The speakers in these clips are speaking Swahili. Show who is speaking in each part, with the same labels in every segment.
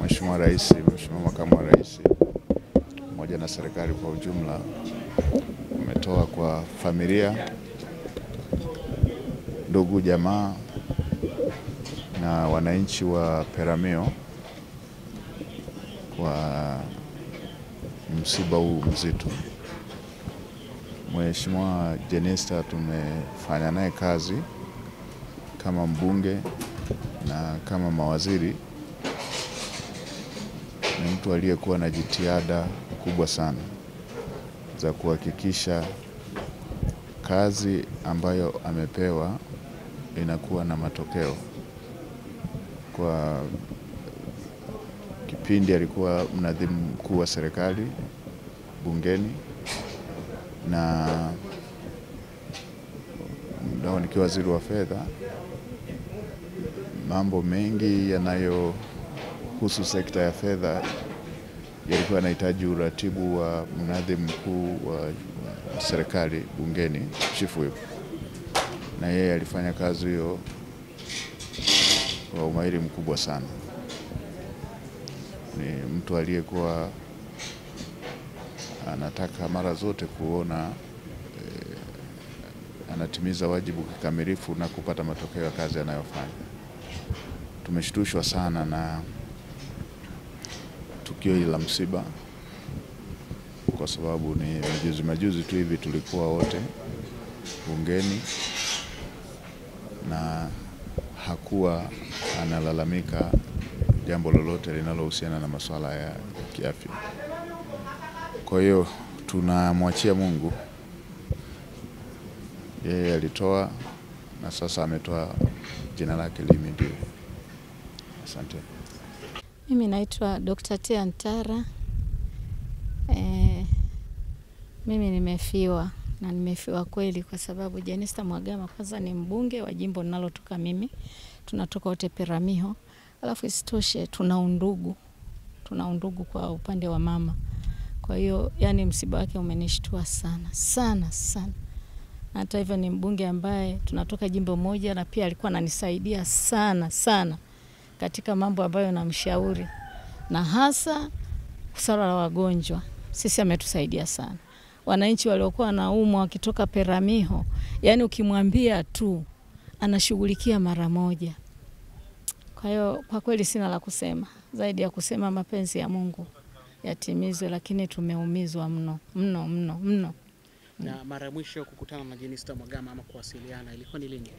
Speaker 1: Mheshimiwa Rais, Mheshimiwa Makamu wa Rais, pamoja na serikali kwa ujumla umetoa kwa familia, ndugu, jamaa na wananchi wa Peramiho kwa msiba huu mzito. Mheshimiwa Jenista tumefanya naye kazi kama mbunge na kama mawaziri. Ni mtu aliyekuwa na jitihada kubwa sana za kuhakikisha kazi ambayo amepewa inakuwa na matokeo. Kwa kipindi alikuwa mnadhimu mkuu wa serikali bungeni, na ndio nikiwa waziri wa fedha. Mambo mengi yanayohusu sekta ya fedha yalikuwa yanahitaji uratibu wa mnadhimu mkuu wa serikali bungeni, Chief Whip, na yeye alifanya kazi hiyo kwa umahiri mkubwa sana. Ni mtu aliyekuwa anataka mara zote kuona anatimiza wajibu kikamilifu na kupata matokeo ya kazi anayofanya. Tumeshtushwa sana na tukio hili la msiba, kwa sababu ni majuzi tu hivi tulikuwa wote bungeni na hakuwa analalamika jambo lolote linalohusiana na masuala ya kiafya. Kwa hiyo tunamwachia Mungu. Yeye alitoa na sasa ametoa, jina lake lihimidiwe. Asante.
Speaker 2: Mimi naitwa Dr. Tia Ntara. Mimi nimefiwa, na nimefiwa kweli, kwa sababu Jenista Mhagama kwanza ni mbunge wa jimbo ninalotoka mimi. Tunatoka wote Peramiho. Alafu isitoshe tuna undugu kwa upande wa mama. Kwa hiyo yani msiba wake umenishtua sana. Hata hivyo ni mbunge ambaye tunatoka jimbo moja, na pia alikuwa ananisaidia sana katika mambo ambayo namshauri, na hasa swala la wagonjwa. Sisi ametusaidia sana. Wananchi waliokuwa wanaumwa wakitoka Peramiho, yani ukimwambia tu anashughulikia mara moja. Kwa hiyo kwa kweli sina la kusema zaidi ya kusema mapenzi ya Mungu yatimizwe, lakini tumeumizwa mno.
Speaker 3: Na mara mwisho kukutana na Jenista Mhagama ama kuwasiliana ilikuwa ni lini?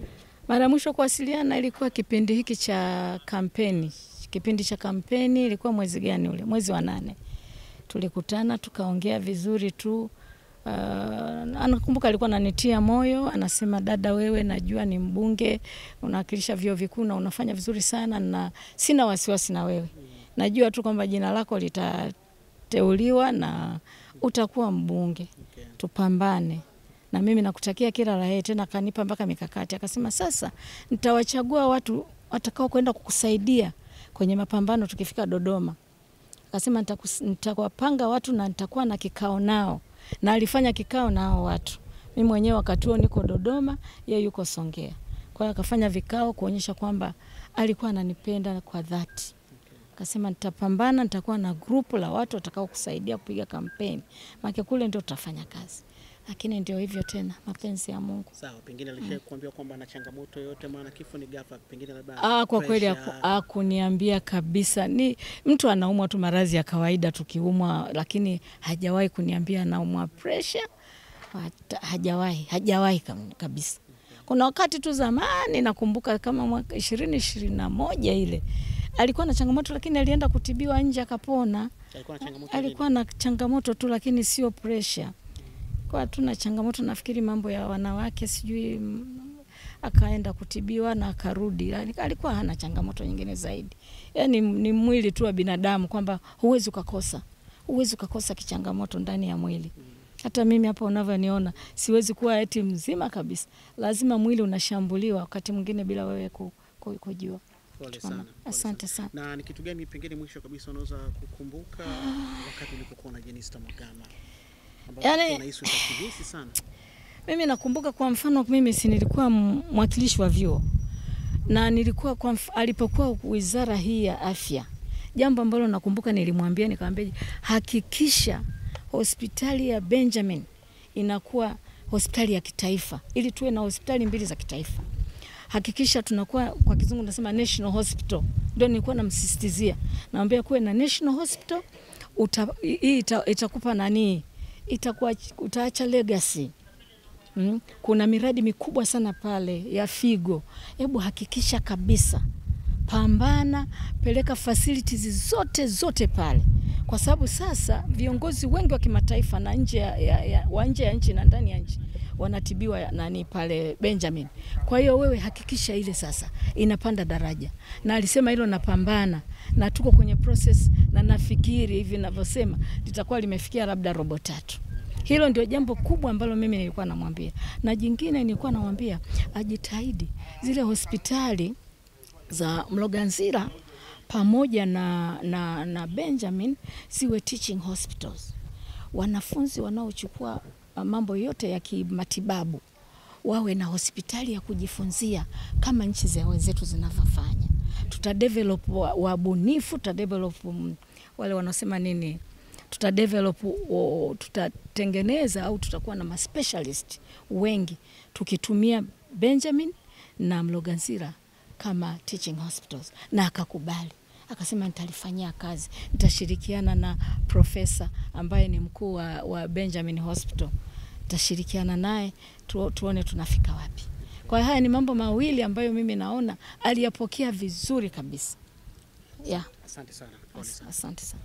Speaker 2: Mara mwisho kuwasiliana ilikuwa kipindi hiki cha kampeni. Kipindi cha kampeni ilikuwa mwezi gani ule? Mwezi wa 8. Tulikutana tukaongea vizuri tu. Anakumbuka alikuwa ananitia moyo, anasema dada, wewe najua ni mbunge, unawakilisha vyuo vikuu na unafanya vizuri sana, na sina wasiwasi na wewe. Najua tu kwamba jina lako litateuliwa na utakuwa mbunge. Tupambane. Na mimi nakutakia kila la heri. Tena akanipa mpaka mikakati. Akasema sasa nitawachagua watu watakao kwenda kukusaidia kwenye mapambano tukifika Dodoma. Akasema nitawapanga watu na nitakuwa na kikao nao. Na alifanya kikao na hao watu. Mimi mwenyewe wakati huo niko Dodoma, yeye yuko Songea. Kwa hiyo akafanya vikao kuonyesha kwamba alikuwa ananipenda kwa dhati. Akasema nitapambana, nitakuwa na grupu la watu watakao kusaidia kupiga kampeni. Maana kule ndio tutafanya kazi. Lakini ndio hivyo tena, mapenzi ya Mungu.
Speaker 3: Sawa, pengine alishakuambia kwamba ana changamoto yote, maana kifo ni ghafla, pengine labda
Speaker 2: kwa kweli hakuniambia kabisa. Ni mtu anaumwa tu maradhi ya kawaida tukiumwa, lakini hajawahi kuniambia anaumwa pressure. Hajawahi kabisa. Kuna wakati tu zamani nakumbuka kama mwaka 2021 ile alikuwa na changamoto, lakini alienda kutibiwa nje akapona. Alikuwa na changamoto tu, lakini sio pressure. Kwa tuna changamoto, nafikiri mambo ya wanawake sijui, akaenda kutibiwa na akarudi. Alikuwa hana changamoto nyingine zaidi. Yani ni mwili tu wa binadamu, kwamba huwezi kukosa kichangamoto ndani ya mwili. Hata mimi hapa unavyoniona siwezi kuwa eti mzima kabisa. Lazima mwili unashambuliwa wakati mwingine bila wewe kujua.
Speaker 3: Pole sana.
Speaker 2: Asante sana.
Speaker 3: Na ni kitu gani pengine mwisho kabisa unaweza kukumbuka wakati ulipokuwa na Jenista Mhagama?
Speaker 2: Yani
Speaker 3: unahisi utakivisi sana.
Speaker 2: Mimi nakumbuka kwa mfano, mimi si nilikuwa mwakilishi wa vyuo. Na nilikuwa alipokuwa wizara hii ya afya, jambo ambalo nakumbuka nilimwambia, nikamwambia hakikisha hospitali ya Benjamin inakuwa hospitali ya kitaifa, ili tuwe na hospitali 2 za kitaifa. Hakikisha tunakuwa, kwa kizungu nasema national hospital. Ndio nilikuwa namsisitizia. Naambia kuwe na national hospital, itakupa nani? Itakuwa utaacha legacy. Kuna miradi mikubwa sana pale ya figo. Hebu hakikisha kabisa, pambana, peleka facilities zote pale. Kwa sababu sasa viongozi wengi wa kimataifa na nje ya nchi na ndani ya nchi wanatibiwa nani pale Benjamin. Kwa hiyo wewe hakikisha ile sasa inapanda daraja. Na alisema hilo napambana, na tuko kwenye process, na nafikiri hivi ninavyosema litakuwa limefikia labda robo 3. Hilo ndio jambo kubwa ambalo mimi nilikuwa namwambia. Na jingine nilikuwa namwambia ajitahidi zile hospitali za Mloganzila pamoja na Benjamin siwe teaching hospitals. Wanafunzi wanaochukua mambo yote ya kimatibabu wawe na hospitali ya kujifunzia kama nchi za wenzetu zinavyofanya. Tutadevelop wabunifu, tutadevelop wale wanasema nini? Tutatengeneza au tutakuwa na specialist wengi tukitumia Benjamin na Mloganzila kama teaching hospitals. Na akakubali. Akasema nitalifanyia kazi. Nitashirikiana na profesa ambaye ni mkuu wa Benjamin Hospital. Nitashirikiana naye tuone tunafika wapi. Kwa haya ni mambo mawili ambayo mimi naona aliyapokea vizuri kabisa.
Speaker 3: Asante sana.
Speaker 2: Asante sana.